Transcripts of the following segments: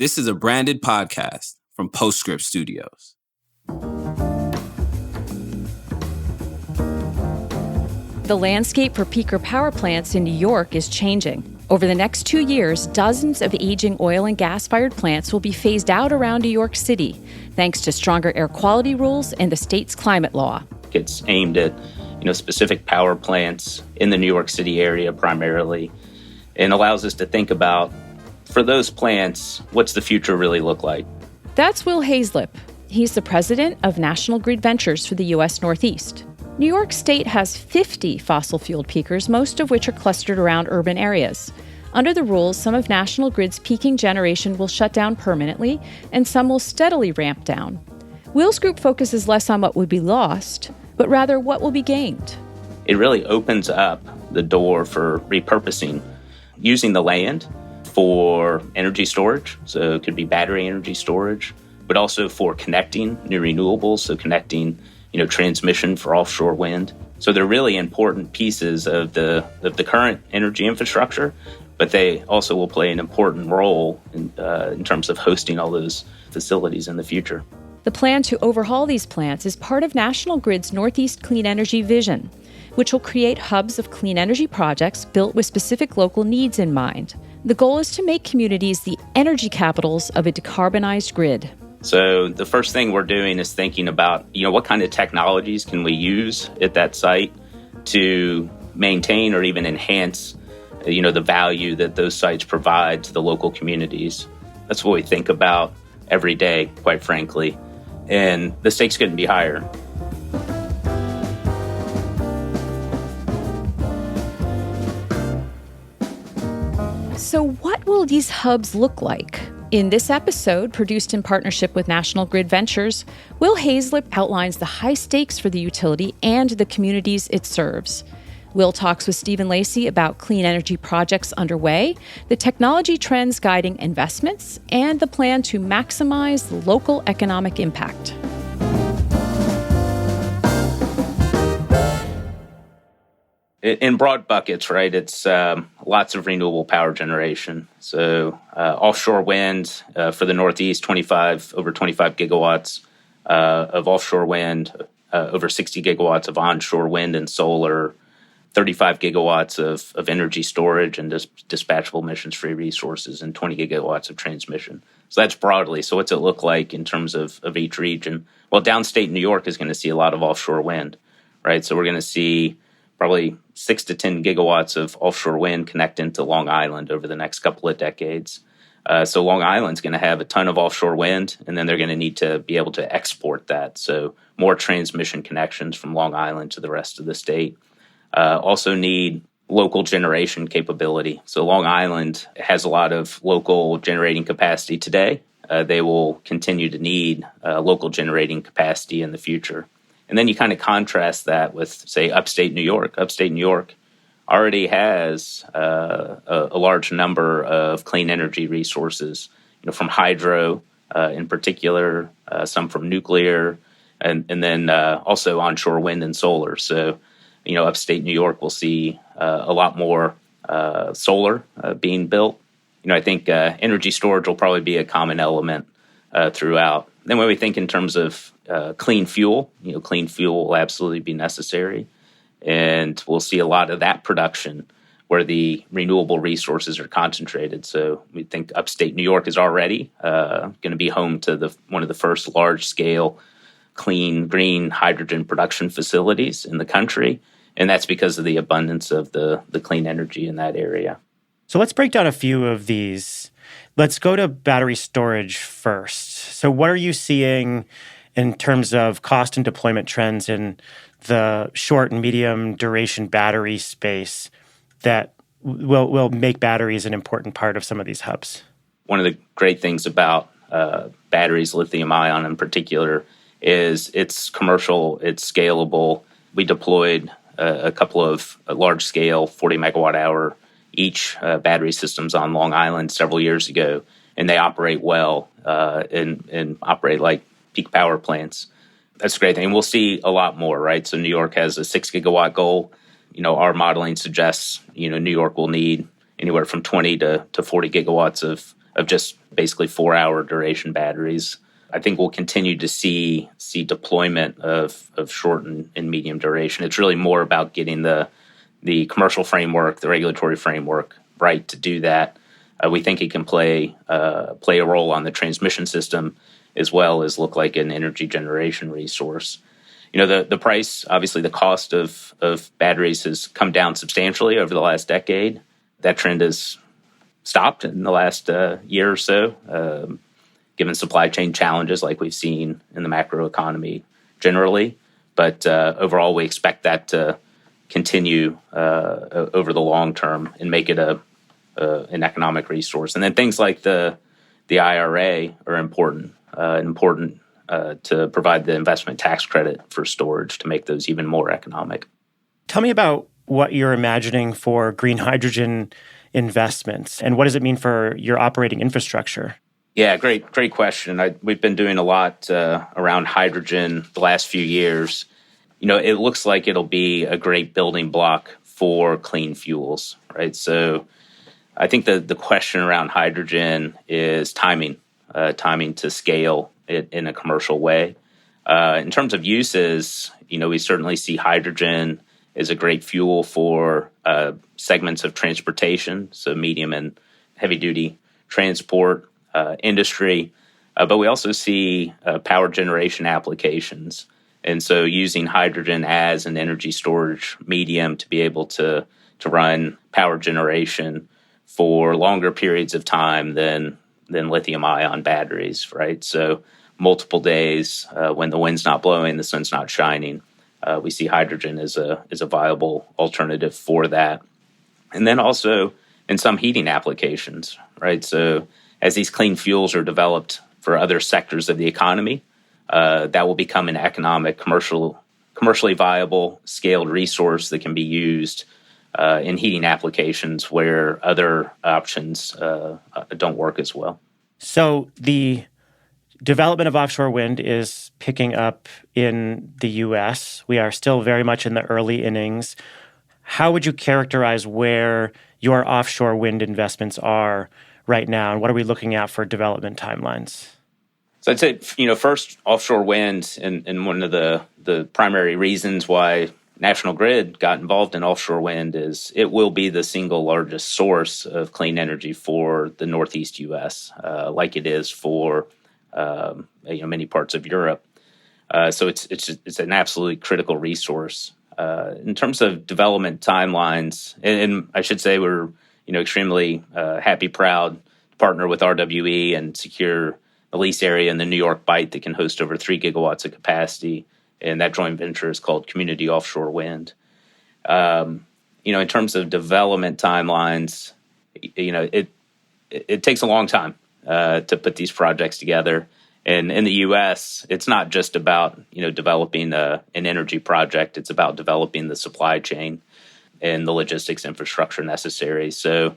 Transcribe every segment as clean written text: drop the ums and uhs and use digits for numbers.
This is a branded podcast from Postscript Studios. The landscape for peaker power plants in New York is changing. Over the next 2 years, dozens of aging oil and gas-fired plants will be phased out around New York City, thanks to stronger air quality rules and the state's climate law. It's aimed at, specific power plants in the New York City area primarily, and allows us to think about, for those plants, what's the future really look like? That's Will Hazelip. He's the president of National Grid Ventures for the U.S. Northeast. New York State has 50 fossil-fueled peakers, most of which are clustered around urban areas. Under the rules, some of National Grid's peaking generation will shut down permanently, and some will steadily ramp down. Will's group focuses less on what would be lost, but rather what will be gained. It really opens up the door for repurposing, using the land for energy storage, so it could be battery energy storage, but also for connecting new renewables, so connecting transmission for offshore wind. So they're really important pieces of the current energy infrastructure, but they also will play an important role in terms of hosting all those facilities in the future. The plan to overhaul these plants is part of National Grid's Northeast Clean Energy Vision, which will create hubs of clean energy projects built with specific local needs in mind. The goal is to make communities the energy capitals of a decarbonized grid. So the first thing we're doing is thinking about, what kind of technologies can we use at that site to maintain or even enhance, the value that those sites provide to the local communities. That's what we think about every day, quite frankly. And the stakes couldn't be higher. So what will these hubs look like? In this episode, produced in partnership with National Grid Ventures, Will Hazelip outlines the high stakes for the utility and the communities it serves. Will talks with Stephen Lacey about clean energy projects underway, the technology trends guiding investments, and the plan to maximize local economic impact. In broad buckets, right, it's lots of renewable power generation. So offshore wind for the Northeast, over 25 gigawatts of offshore wind, over 60 gigawatts of onshore wind and solar, 35 gigawatts of energy storage and dispatchable emissions-free resources, and 20 gigawatts of transmission. So that's broadly. So what's it look like in terms of each region? Well, downstate New York is going to see a lot of offshore wind, right? So we're going to see probably 6 to 10 gigawatts of offshore wind connect into Long Island over the next couple of decades. So Long Island's going to have a ton of offshore wind, and then they're going to need to be able to export that. So more transmission connections from Long Island to the rest of the state. Also need local generation capability. So Long Island has a lot of local generating capacity today. They will continue to need local generating capacity in the future. And then you kind of contrast that with, say, upstate New York. Upstate New York already has a large number of clean energy resources, from hydro in particular, some from nuclear, and then also onshore wind and solar. So, upstate New York will see a lot more solar being built. I think energy storage will probably be a common element throughout. Then when we think in terms of clean fuel, clean fuel will absolutely be necessary. And we'll see a lot of that production where the renewable resources are concentrated. So we think upstate New York is already going to be home to one of the first large-scale clean, green hydrogen production facilities in the country. And that's because of the abundance of the clean energy in that area. So let's break down a few of these. Let's go to battery storage first. So what are you seeing in terms of cost and deployment trends in the short and medium duration battery space that will make batteries an important part of some of these hubs? One of the great things about batteries, lithium ion in particular, is it's commercial, it's scalable. We deployed a couple of large-scale 40 megawatt-hour each battery systems on Long Island several years ago, and they operate well and operate like peak power plants. That's a great thing. We'll see a lot more, right? So New York has a 6 gigawatt goal. Our modeling suggests, New York will need anywhere from 20 to 40 gigawatts of just basically 4-hour duration batteries. I think we'll continue to see deployment of short and medium duration. It's really more about getting the commercial framework, the regulatory framework right to do that. We think it can play a role on the transmission system as well as look like an energy generation resource. The price, obviously the cost of batteries has come down substantially over the last decade. That trend has stopped in the last year or so, given supply chain challenges like we've seen in the macroeconomy generally. But overall, we expect that to continue over the long term and make it an economic resource. And then things like the IRA are important to provide the investment tax credit for storage to make those even more economic. Tell me about what you're imagining for green hydrogen investments, and what does it mean for your operating infrastructure? Yeah, great question. We've been doing a lot around hydrogen the last few years. It looks like it'll be a great building block for clean fuels, right? So I think the question around hydrogen is timing to scale it in a commercial way. In terms of uses, we certainly see hydrogen as a great fuel for segments of transportation, so medium and heavy duty transport, industry, but we also see power generation applications. And so using hydrogen as an energy storage medium to be able to run power generation for longer periods of time than lithium ion batteries, right? So multiple days when the wind's not blowing, the sun's not shining, we see hydrogen as a viable alternative for that. And then also in some heating applications, right? So as these clean fuels are developed for other sectors of the economy, that will become an economic, commercially viable, scaled resource that can be used in heating applications where other options don't work as well. So the development of offshore wind is picking up in the U.S. We are still very much in the early innings. How would you characterize where your offshore wind investments are right now, and what are we looking at for development timelines? So I'd say, first, offshore wind, and one of the primary reasons why National Grid got involved in offshore wind is it will be the single largest source of clean energy for the Northeast U.S., like it is for many parts of Europe. So it's an absolutely critical resource. In terms of development timelines, and I should say we're extremely happy, proud to partner with RWE and secure a lease area in the New York Bight that can host over 3 gigawatts of capacity. And that joint venture is called Community Offshore Wind. In terms of development timelines, it takes a long time to put these projects together. And in the U.S., it's not just about developing an energy project. It's about developing the supply chain and the logistics infrastructure necessary. So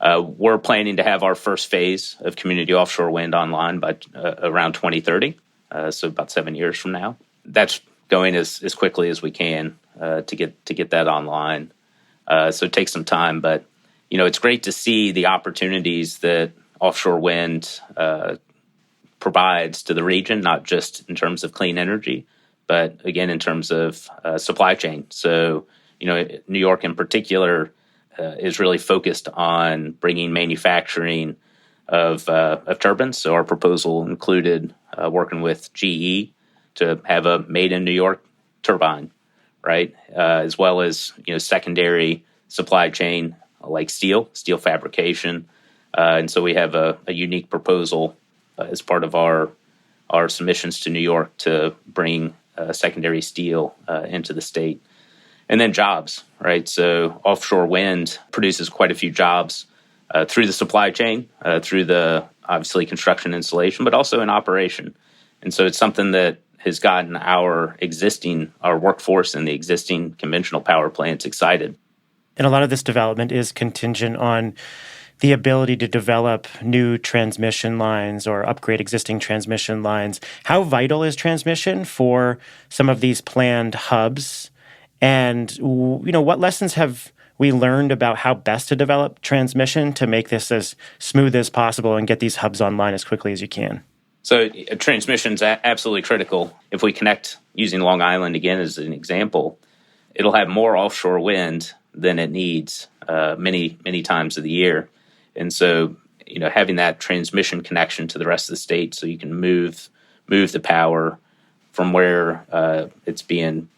we're planning to have our first phase of community offshore wind online by around 2030, so about 7 years from now. That's going as quickly as we can to get that online. So it takes some time, but it's great to see the opportunities that offshore wind provides to the region, not just in terms of clean energy, but again in terms of supply chain. So New York in particular is really focused on bringing manufacturing of turbines. So our proposal included working with GE to have a made in New York turbine, right? As well as secondary supply chain like steel fabrication, and so we have a unique proposal as part of our submissions to New York to bring secondary steel into the state. And then jobs, right? So offshore wind produces quite a few jobs through the supply chain, through the obviously construction installation, but also in operation. And so it's something that has gotten our workforce and the existing conventional power plants excited. And a lot of this development is contingent on the ability to develop new transmission lines or upgrade existing transmission lines. How vital is transmission for some of these planned hubs? And what lessons have we learned about how best to develop transmission to make this as smooth as possible and get these hubs online as quickly as you can? So transmission's absolutely critical. If we connect using Long Island again as an example, it'll have more offshore wind than it needs many times of the year. And so, having that transmission connection to the rest of the state so you can move the power from where it's being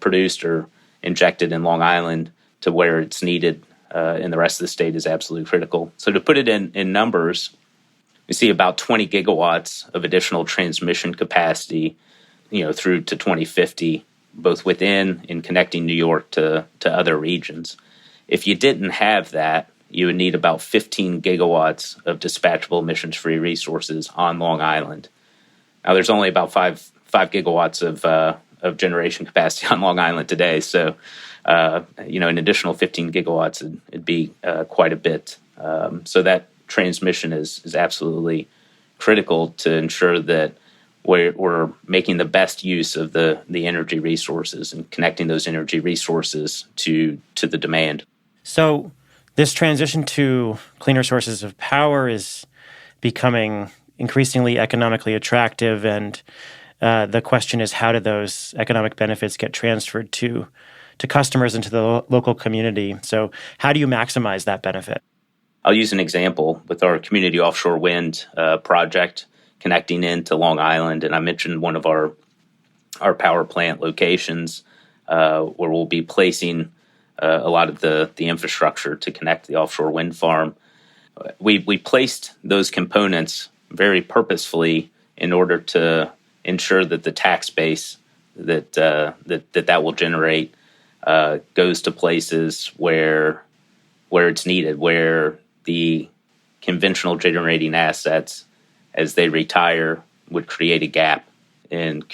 produced or injected in Long Island to where it's needed in the rest of the state is absolutely critical. So to put it in numbers, we see about 20 gigawatts of additional transmission capacity, through to 2050, both within and connecting New York to other regions. If you didn't have that, you would need about 15 gigawatts of dispatchable emissions-free resources on Long Island. Now, there's only about five gigawatts of generation capacity on Long Island today, so an additional 15 gigawatts it'd be quite a bit. So that transmission is absolutely critical to ensure that we're making the best use of the energy resources and connecting those energy resources to the demand. So this transition to cleaner sources of power is becoming increasingly economically attractive, and the question is, how do those economic benefits get transferred to customers and to the local community? So how do you maximize that benefit? I'll use an example with our community offshore wind project connecting into Long Island, and I mentioned one of our power plant locations where we'll be placing a lot of the infrastructure to connect the offshore wind farm. We placed those components very purposefully in order to ensure that the tax base that will generate goes to places where it's needed, where the conventional generating assets, as they retire, would create a gap in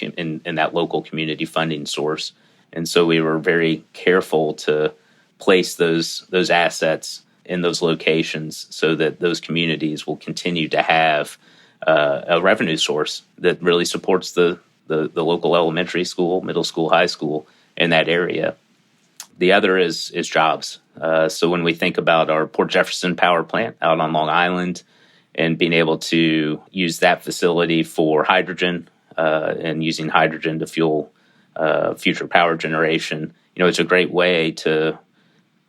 that local community funding source. And so we were very careful to place those assets in those locations so that those communities will continue to have a revenue source that really supports the local elementary school, middle school, high school in that area. The other is jobs. So when we think about our Port Jefferson power plant out on Long Island and being able to use that facility for hydrogen and using hydrogen to fuel future power generation, it's a great way to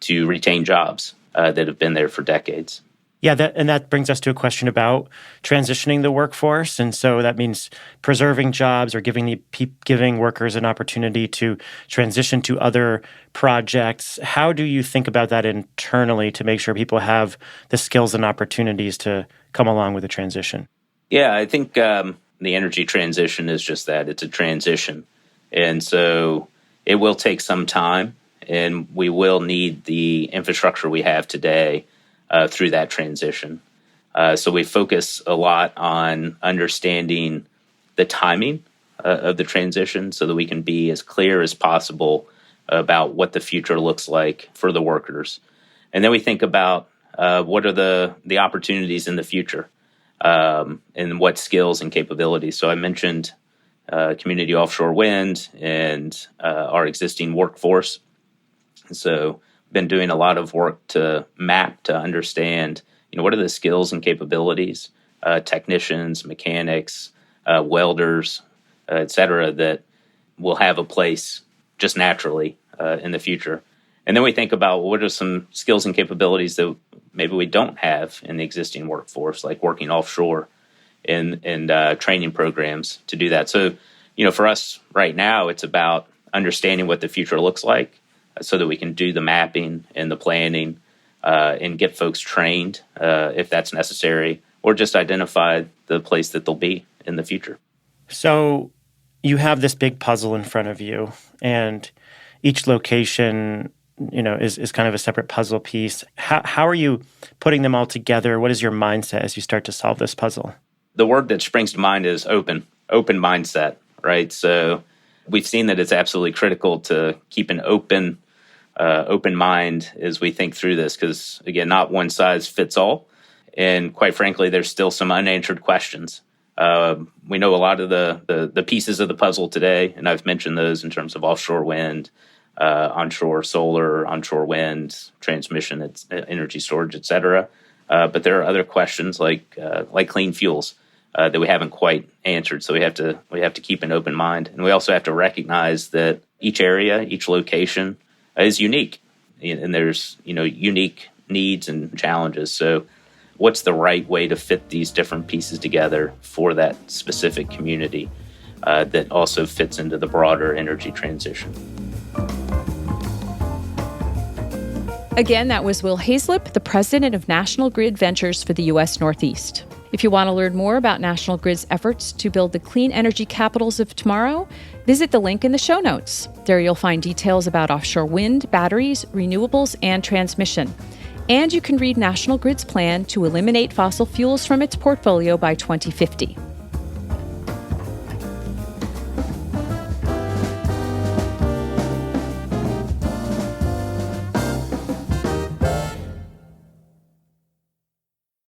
retain jobs that have been there for decades. Yeah, that brings us to a question about transitioning the workforce. And so that means preserving jobs or giving workers an opportunity to transition to other projects. How do you think about that internally to make sure people have the skills and opportunities to come along with the transition? Yeah, I think the energy transition is just that. It's a transition. And so it will take some time, and we will need the infrastructure we have today through that transition. So we focus a lot on understanding the timing of the transition so that we can be as clear as possible about what the future looks like for the workers. And then we think about what are the opportunities in the future and what skills and capabilities. So I mentioned community offshore wind and our existing workforce. So been doing a lot of work to map to understand, what are the skills and capabilities, technicians, mechanics, welders, et cetera, that will have a place just naturally in the future. And then we think about what are some skills and capabilities that maybe we don't have in the existing workforce, like working offshore and training programs to do that. So, for us right now, it's about understanding what the future looks like, so that we can do the mapping and the planning and get folks trained if that's necessary, or just identify the place that they'll be in the future. So you have this big puzzle in front of you, and each location, is kind of a separate puzzle piece. How are you putting them all together? What is your mindset as you start to solve this puzzle? The word that springs to mind is open mindset, right? So we've seen that it's absolutely critical to keep an open mind as we think through this, because, again, not one size fits all. And quite frankly, there's still some unanswered questions. We know a lot of the pieces of the puzzle today, and I've mentioned those in terms of offshore wind, onshore solar, onshore wind, transmission, energy storage, et cetera. But there are other questions like clean fuels that we haven't quite answered. So we have to keep an open mind, and we also have to recognize that each area, each location is unique, and there's unique needs and challenges. So what's the right way to fit these different pieces together for that specific community that also fits into the broader energy transition? Again, that was Will Hazelip, the president of National Grid Ventures for the U.S. Northeast. If you want to learn more about National Grid's efforts to build the clean energy capitals of tomorrow, visit the link in the show notes. There you'll find details about offshore wind, batteries, renewables, and transmission. And you can read National Grid's plan to eliminate fossil fuels from its portfolio by 2050.